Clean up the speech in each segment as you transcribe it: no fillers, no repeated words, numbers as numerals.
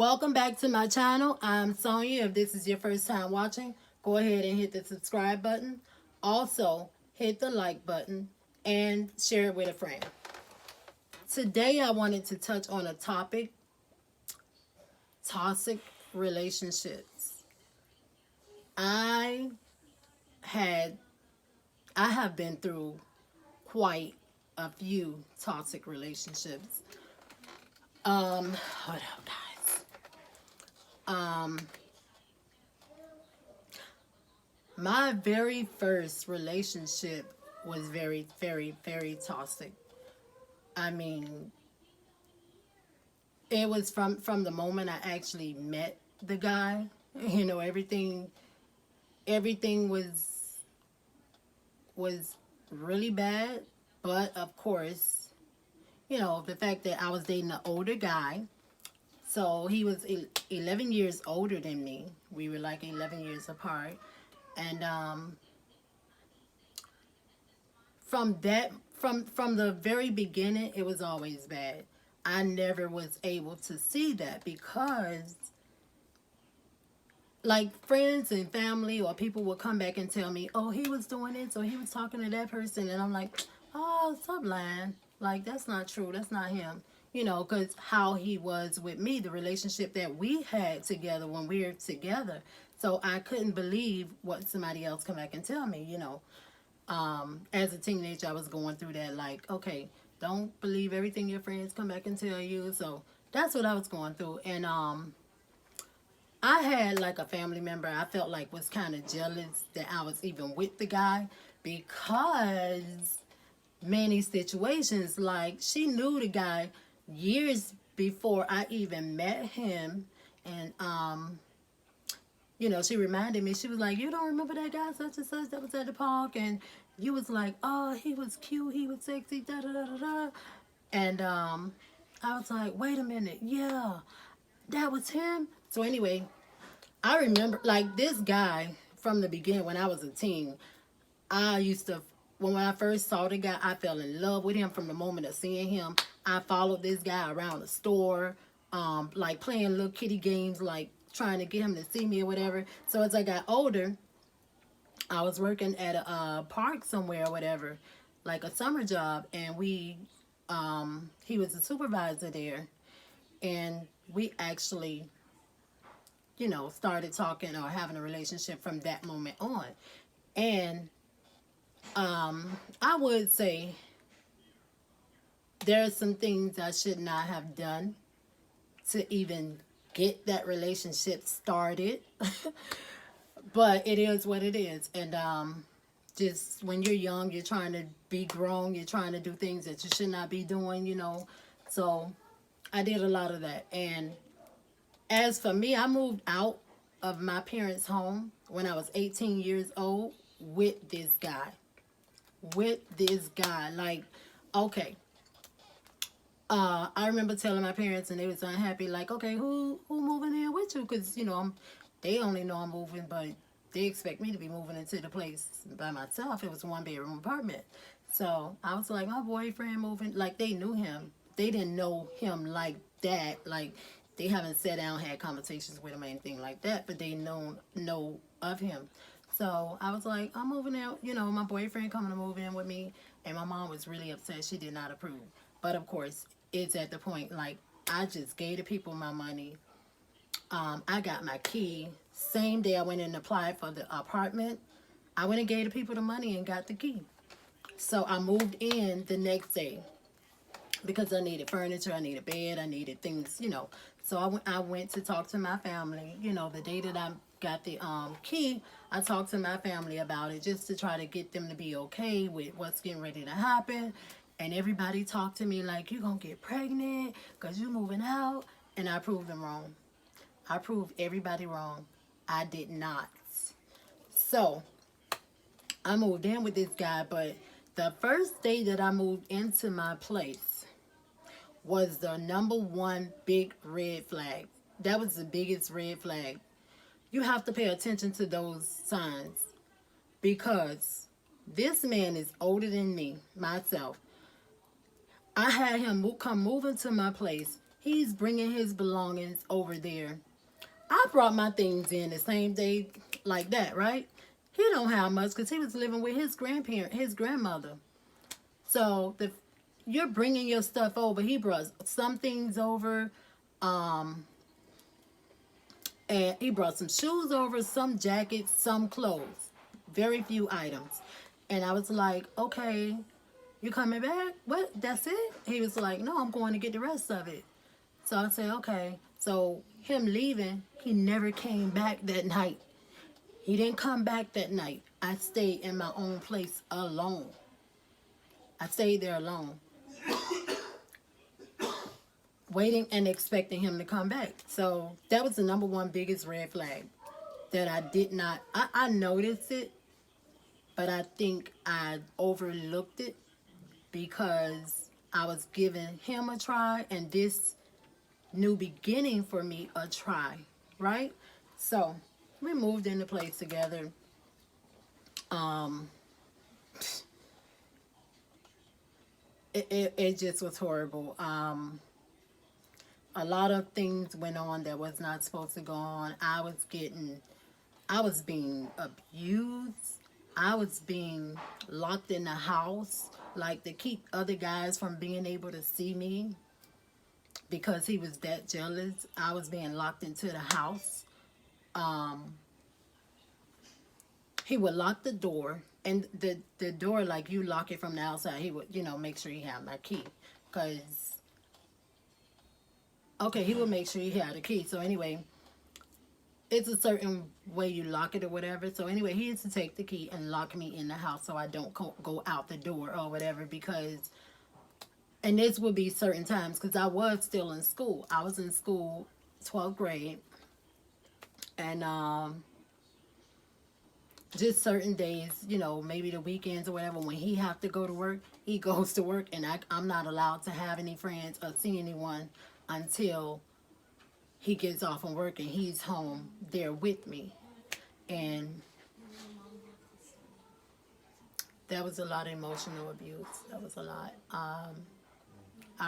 Welcome back to my channel. I'm Sonia. If this is your first time watching, go ahead and hit the subscribe button. Also, hit the like button and share it with a friend. Today, I wanted to touch on a topic, toxic relationships. I had, I have been through quite a few toxic relationships. Hold on, guys. My very first relationship was very, very, very toxic. I mean, it was from the moment I actually met the guy. You know, everything was really bad. But of course, you know, the fact that I was dating an older guy. So he was 11 years older than me. We were like 11 years apart. And from the very beginning, it was always bad. I never was able to see that because like friends and family or people would come back and tell me, oh, he was doing it, so he was talking to that person, and I'm like, oh, stop lying. Like, that's not true. That's not him. You know, because how he was with me, the relationship that we had together when we were together. So I couldn't believe what somebody else come back and tell me, you know. As a teenager, I was going through that, like, okay, don't believe everything your friends come back and tell you. So that's what I was going through. And I had like a family member I felt like was kind of jealous that I was even with the guy because many situations, like she knew the guy years before I even met him. And you know, she reminded me, she was like, you don't remember that guy such and such that was at the park? And you was like, oh, he was cute, he was sexy, da da da da da. And I was like, wait a minute, yeah, that was him. So anyway, I remember like this guy from the beginning when I was a teen. I used to, when I first saw the guy, I fell in love with him from the moment of seeing him. I followed this guy around the store, like playing little kitty games, like trying to get him to see me or whatever. So as I got older, I was working at a park somewhere or whatever, like a summer job, and he was a supervisor there, and we actually, you know, started talking or having a relationship from that moment on. And I would say there are some things I should not have done to even get that relationship started. But it is what it is. And just when you're young, you're trying to be grown, you're trying to do things that you should not be doing, you know. So I did a lot of that. And as for me, I moved out of my parents' home when I was 18 years old with this guy. With this guy. Like, okay. I remember telling my parents, and they was unhappy, like, okay, who moving in with you? Because, you know, they only know I'm moving, but they expect me to be moving into the place by myself. It was a one-bedroom apartment. So I was like, my boyfriend moving. Like, they knew him. They didn't know him like that. Like, they haven't sat down, had conversations with him or anything like that, but they know of him. So I was like, I'm moving out. You know, my boyfriend coming to move in with me. And my mom was really upset. She did not approve. But of course, it's at the point, like, I just gave the people my money. I got my key. Same day I went and applied for the apartment, I went and gave the people the money and got the key. So I moved in the next day because I needed furniture, I needed bed, I needed things, you know. So I went to talk to my family. You know, the day that I got the key, I talked to my family about it just to try to get them to be okay with what's getting ready to happen. And everybody talked to me like, you're going to get pregnant because you're moving out. And I proved them wrong. I proved everybody wrong. I did not. So I moved in with this guy, but the first day that I moved into my place was the number one big red flag. That was the biggest red flag. You have to pay attention to those signs because this man is older than me, myself. I had him come move into my place He's bringing his belongings over there. I brought my things in the same day like that, right? He don't have much because he was living with his grandmother. So you're bringing your stuff over. He brought some things over, um, and he brought some shoes over, some jackets, some clothes, very few items. And I was like, okay, you coming back? What? That's it? He was like, no, I'm going to get the rest of it. So I said, okay. So him leaving, he never came back that night. He didn't come back that night. I stayed in my own place alone. I stayed there alone, waiting and expecting him to come back. So that was the number one biggest red flag that I did not, I noticed it, but I think I overlooked it because I was giving him a try and this new beginning for me a try, right? So we moved into place together. It just was horrible. A lot of things went on that was not supposed to go on. I was being abused. I was being locked in the house, like to keep other guys from being able to see me because he was that jealous. I was being locked into the house. He would lock the door, and the door, like you lock it from the outside, he would, make sure he had my key. Because, okay, he would make sure he had a key. So anyway, it's a certain way you lock it or whatever. So anyway, he used to take the key and lock me in the house so I don't go out the door or whatever because, and this would be certain times because I was still in school. I was in school, 12th grade, and just certain days, maybe the weekends or whatever, when he have to go to work, he goes to work, and I'm not allowed to have any friends or see anyone until he gets off from work and he's home there with me. And that was a lot of emotional abuse. That was a lot. I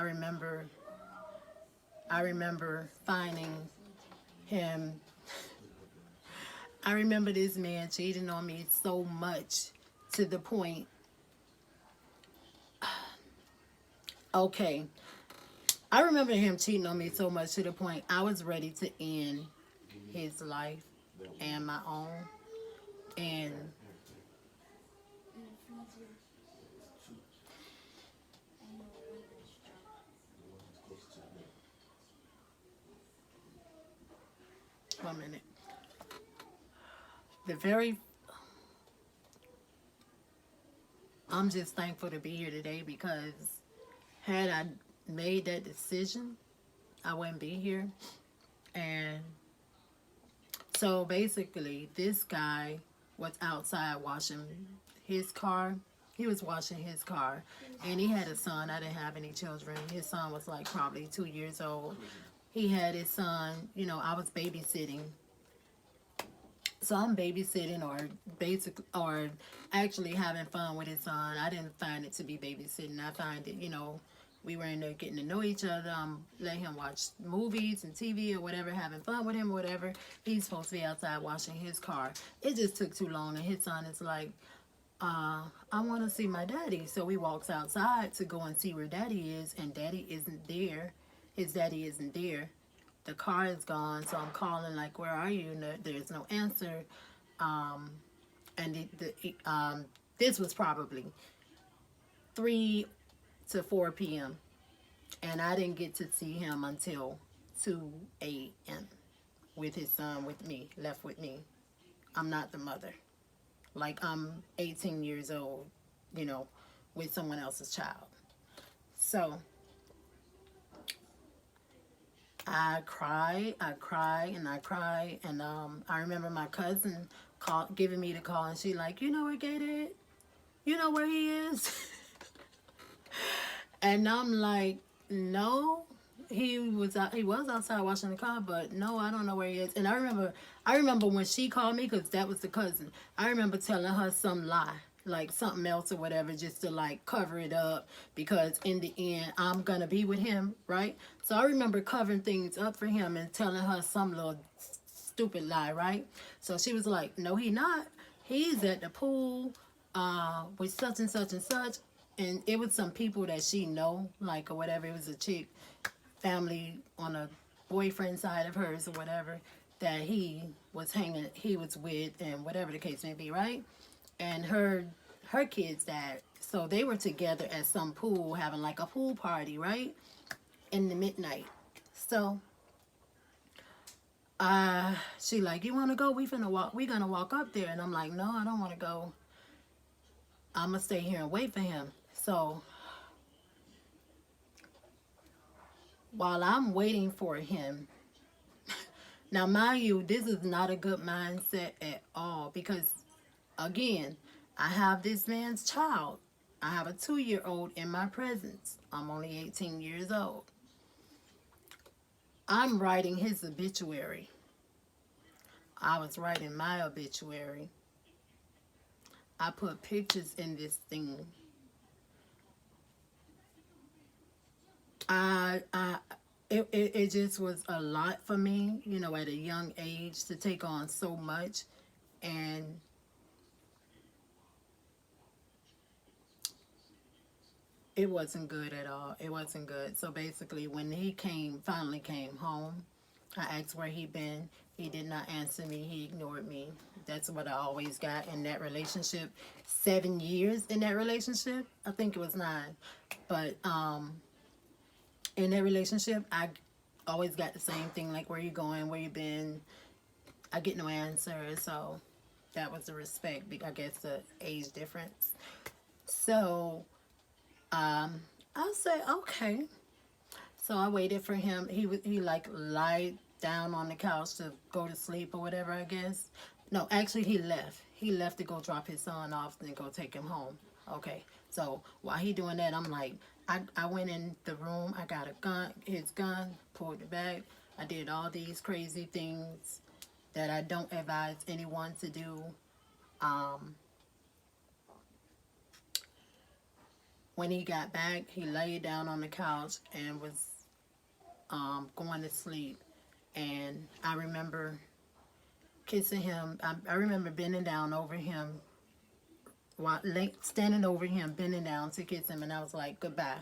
remember finding him. I remember this man cheating on me so much to the point. Okay. I remember him cheating on me so much to the point I was ready to end his life and my own. And one minute. I'm just thankful to be here today because had I made that decision, I wouldn't be here. And so basically, this guy was outside washing his car. He was washing his car, and he had a son. I didn't have any children. His son was like probably 2 years old. He had his son, I was babysitting. So I'm babysitting or actually having fun with his son. I didn't find it to be babysitting. I find it, we were in there getting to know each other. Letting him watch movies and TV or whatever, having fun with him or whatever. He's supposed to be outside washing his car. It just took too long, and his son is like, I want to see my daddy. So he walks outside to go and see where daddy is, and daddy isn't there. His daddy isn't there. The car is gone, so I'm calling like, where are you? No, there's no answer. And this was probably 3 to 4 p.m. And I didn't get to see him until 2 a.m. with his son left with me. I'm not the mother. Like, I'm 18 years old, with someone else's child. So I cried, and I remember my cousin giving me the call, and she like, where Gate is? You know where he is? And I'm like, no, he was outside washing the car, but no, I don't know where he is. And I remember when she called me, because that was the cousin, I remember telling her some lie. like something else or whatever, just to like cover it up, because in the end I'm gonna be with him, right? So I remember covering things up for him and telling her some little stupid lie, right? So she was like, no, he not. He's at the pool with such and such and such. And it was some people that she know, like, or whatever. It was a chick, family on a boyfriend side of hers or whatever, that he was with, and whatever the case may be, right? And her kids died. So they were together at some pool having like a pool party, right? In the midnight. So she like, you wanna go? We gonna walk up there. And I'm like, no, I don't wanna go. I'ma stay here and wait for him. So while I'm waiting for him, now mind you, this is not a good mindset at all, because again, I have this man's child. I have a 2-year-old in my presence. I'm only 18 years old. I'm writing his obituary. I was writing my obituary. I put pictures in this thing. It just was a lot for me, you know, at a young age, to take on so much. And it wasn't good at all. It wasn't good. So basically, when he finally came home, I asked where he been. He did not answer me. He ignored me. That's what I always got in that relationship. 7 years in that relationship. I think it was 9. But in that relationship, I always got the same thing, like, where you going, where you been. I get no answer. So that was the respect. I guess the age difference. So I said, okay. So I waited for him. He like lied down on the couch to go to sleep or whatever, I guess. No, actually he left. He left to go drop his son off and go take him home. Okay. So while he doing that, I'm like, I went in the room. I got his gun, pulled it back. I did all these crazy things that I don't advise anyone to do. When he got back, he laid down on the couch and was going to sleep. And I remember kissing him. I remember bending down over him, standing over him, bending down to kiss him. And I was like, goodbye.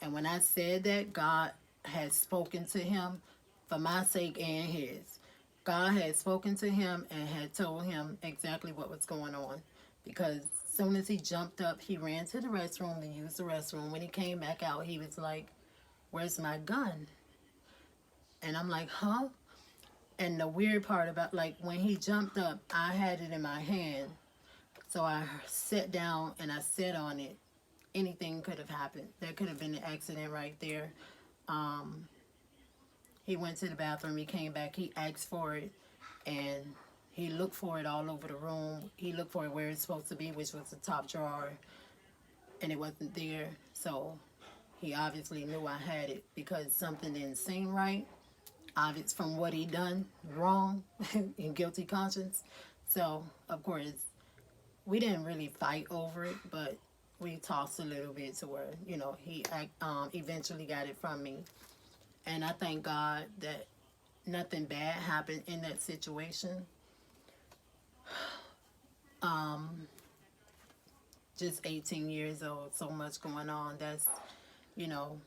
And when I said that, God had spoken to him for my sake and his. God had spoken to him and had told him exactly what was going on. Because as soon as he jumped up, he ran to the restroom to use the restroom. When he came back out, he was like, where's my gun? And I'm like, huh? And the weird part about, like, when he jumped up, I had it in my hand. So I sat down and I sat on it. Anything could have happened. There could have been an accident right there. He went to the bathroom. He came back. He asked for it. And he looked for it all over the room. He looked for it where it's supposed to be, which was the top drawer. And it wasn't there. So he obviously knew I had it, because something didn't seem right. Obvious from what he done wrong in guilty conscience. So, of course, we didn't really fight over it, but we tossed a little bit to where, you know, he eventually got it from me. And I thank God that nothing bad happened in that situation. Just 18 years old, so much going on. That's, you know,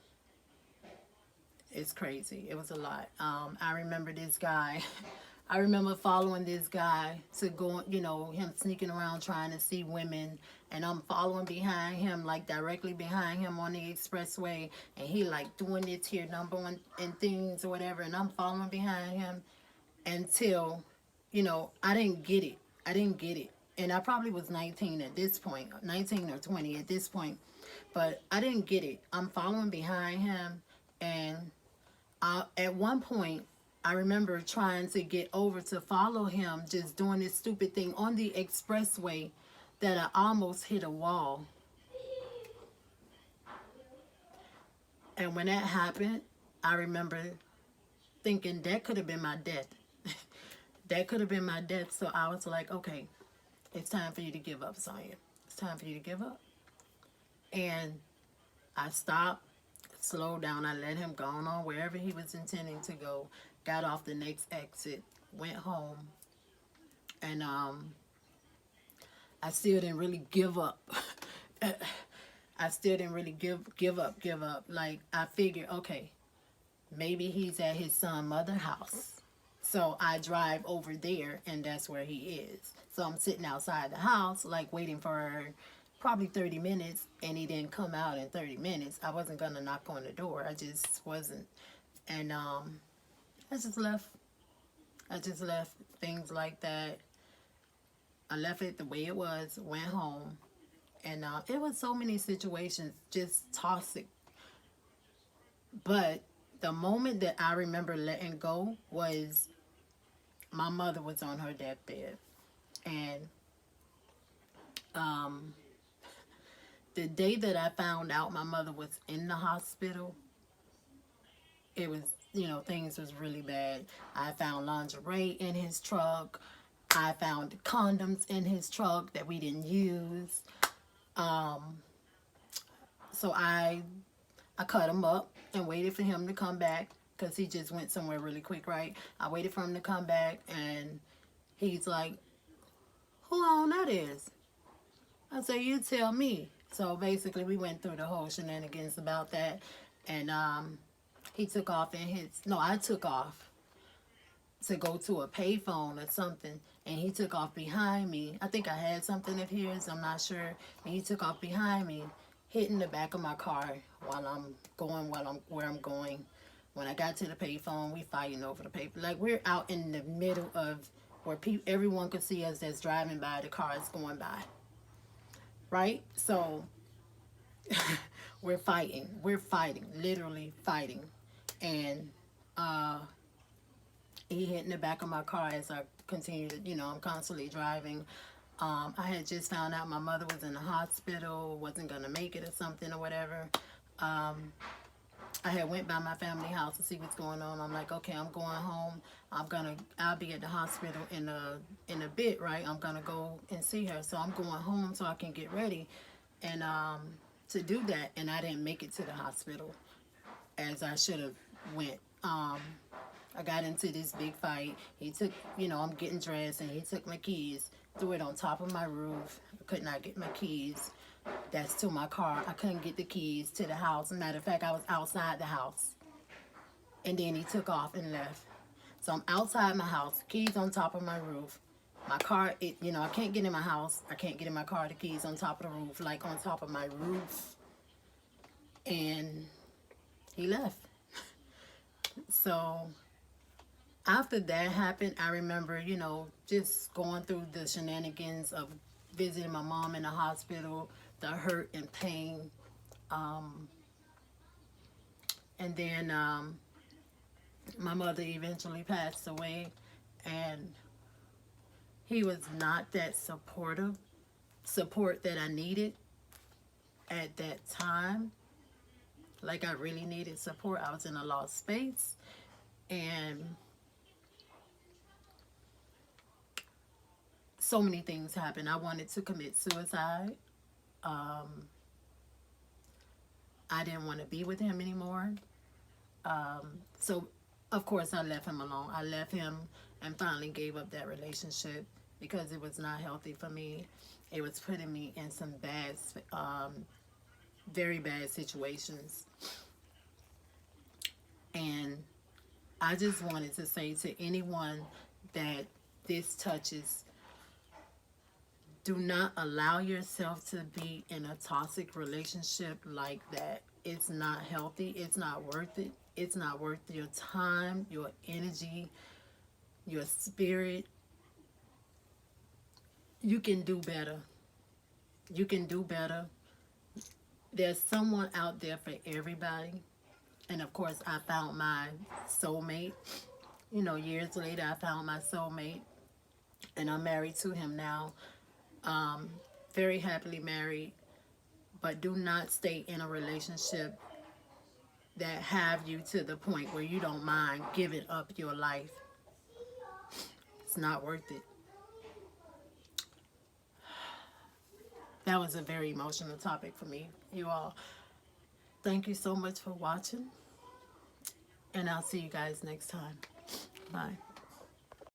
it's crazy. It was a lot. I remember this guy. I remember following this guy to go, you know, him sneaking around trying to see women. And I'm following behind him, like directly behind him on the expressway. And he like doing this here number one and things or whatever. And I'm following behind him until, you know, I didn't get it. I didn't get it. And I probably was 19 at this point, 19 or 20 at this point. But I didn't get it. I'm following behind him. And at one point, I remember trying to get over to follow him, just doing this stupid thing on the expressway, that I almost hit a wall. And when that happened, I remember thinking that could have been my death. That could have been my death. So I was like, okay, it's time for you to give up, Sonia. It's time for you to give up. And I stopped, slowed down. I let him go on wherever he was intending to go. Got off the next exit, went home, and I still didn't really give up. I still didn't really give up. Like, I figured, okay, maybe he's at his son mother house. So I drive over there, and that's where he is. So I'm sitting outside the house, like, waiting for probably 30 minutes, and he didn't come out in 30 minutes. I wasn't going to knock on the door. I just wasn't. And I just left. I just left things like that. I left it the way it was, went home. And it was so many situations, just toxic. But the moment that I remember letting go was my mother was on her deathbed. And the day that I found out my mother was in the hospital, it was, things was really bad. I found lingerie in his truck. I found condoms in his truck that we didn't use. So I cut him up and waited for him to come back because he just went somewhere really quick, right? I waited for him to come back, and he's like, who on that is? I said, you tell me. So basically we went through the whole shenanigans about that, and he took off in his, no, I took off to go to a payphone or something, and he took off behind me. I think I had something of his, I'm not sure. And he took off behind me, hitting the back of my car while I'm going where I'm going. When I got to the payphone, we fighting over the paper. Like, we're out in the middle of where everyone could see us that's driving by, the cars going by. Right? So we're fighting, literally fighting. And he hit in the back of my car as I continued, I'm constantly driving. I had just found out my mother was in the hospital, wasn't going to make it or something or whatever. I had went by my family house to see what's going on. I'm like, okay, I'm going home. I'll be at the hospital in a bit, right? I'm going to go and see her. So I'm going home so I can get ready and to do that. And I didn't make it to the hospital as I should have went. I got into this big fight. He took, I'm getting dressed, and he took my keys, threw it on top of my roof. I could not get my keys. That's to my car. I couldn't get the keys to the house. Matter of fact, I was outside the house. And then he took off and left. So I'm outside my house, keys on top of my roof. My car, I can't get in my house. I can't get in my car, the keys on top of the roof, like on top of my roof. And he left. So after that happened, I remember, just going through the shenanigans of visiting my mom in the hospital, the hurt and pain. And then my mother eventually passed away, and he was not that support that I needed at that time. Like, I really needed support. I was in a lost space, and so many things happened. I wanted to commit suicide. I didn't want to be with him anymore. So, of course, I left him alone. I left him and finally gave up that relationship because it was not healthy for me. It was putting me in some bad, very bad situations. And I just wanted to say to anyone that this touches, do not allow yourself to be in a toxic relationship like that. It's not healthy. It's not worth it. It's not worth your time, your energy, your spirit. You can do better. You can do better. There's someone out there for everybody. And of course, I found my soulmate. Years later, I found my soulmate. And I'm married to him now. Very happily married. But do not stay in a relationship that have you to the point where you don't mind giving up your life. It's not worth it. that was a very emotional topic for me, you all. Thank you so much for watching, and I'll see you guys next time. Bye.